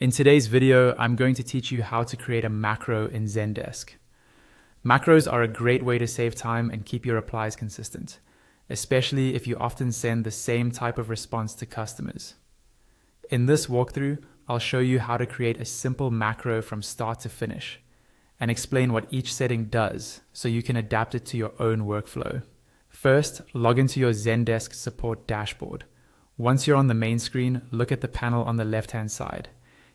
In today's video, I'm going to teach you how to create a macro in Zendesk. Macros are a great way to save time and keep your replies consistent, especially if you often send the same type of response to customers. In this walkthrough, I'll show you how to create a simple macro from start to finish and explain what each setting does so you can adapt it to your own workflow. First, log into your Zendesk support dashboard. Once you're on the main screen, look at the panel on the left-hand side.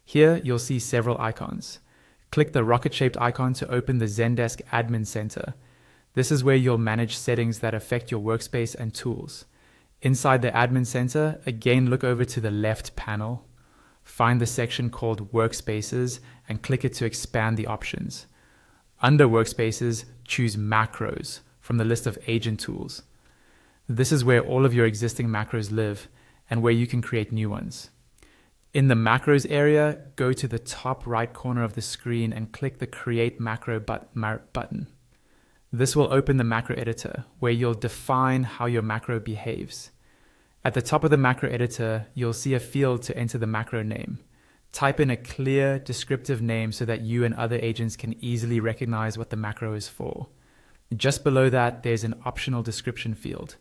Here, you'll see several icons. Click the rocket-shaped icon to open the Zendesk Admin Center. This is where you'll manage settings that affect your workspace and tools. Inside the Admin Center, again look over to the left panel. Find the section called Workspaces and click it to expand the options. Under Workspaces, choose Macros from the list of agent tools. This is where all of your existing macros live and where you can create new ones. In the Macros area, go to the top right corner of the screen and click the Create Macro button. This will open the macro editor, where you'll define how your macro behaves. At the top of the macro editor, you'll see a field to enter the macro name. Type in a clear, descriptive name so that you and other agents can easily recognize what the macro is for. Just below that, there's an optional description field.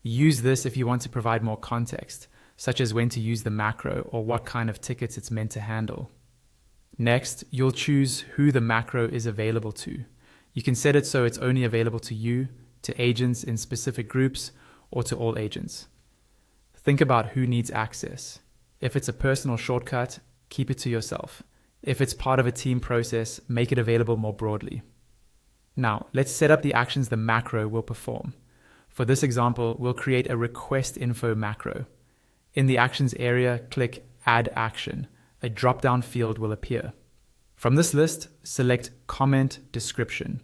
Use this if you want to provide more context, such as when to use the macro or what kind of tickets it's meant to handle. Next, you'll choose who the macro is available to. You can set it so it's only available to you, to agents in specific groups, or to all agents. Think about who needs access. If it's a personal shortcut, keep it to yourself. If it's part of a team process, make it available more broadly. Now, let's set up the actions the macro will perform. For this example, we'll create a request info macro. In the Actions area, click Add Action. A drop-down field will appear. From this list, select Comment Description.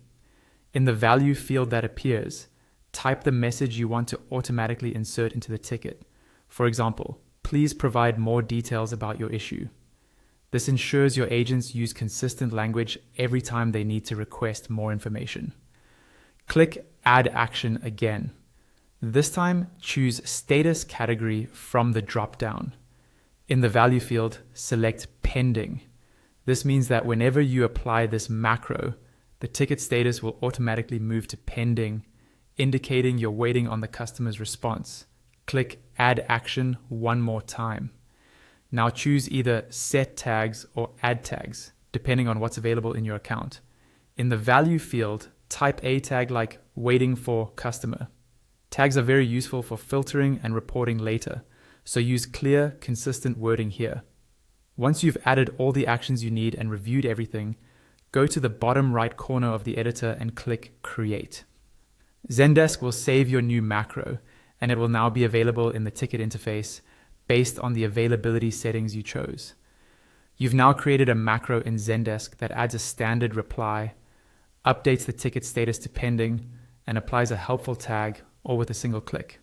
In the value field that appears, type the message you want to automatically insert into the ticket. For example, please provide more details about your issue. This ensures your agents use consistent language every time they need to request more information. Click Add Action again. This time, choose Status category from the drop-down. In the value field, select Pending. This means that whenever you apply this macro, the ticket status will automatically move to Pending, indicating you're waiting on the customer's response. Click Add Action one more time. Now choose either Set Tags or Add Tags, depending on what's available in your account. In the value field, type a tag like Waiting for Customer. Tags are very useful for filtering and reporting later, so use clear, consistent wording here. Once you've added all the actions you need and reviewed everything, go to the bottom right corner of the editor and click Create. Zendesk will save your new macro, and it will now be available in the ticket interface based on the availability settings you chose. You've now created a macro in Zendesk that adds a standard reply, updates the ticket status to pending, and applies a helpful tag all with a single click.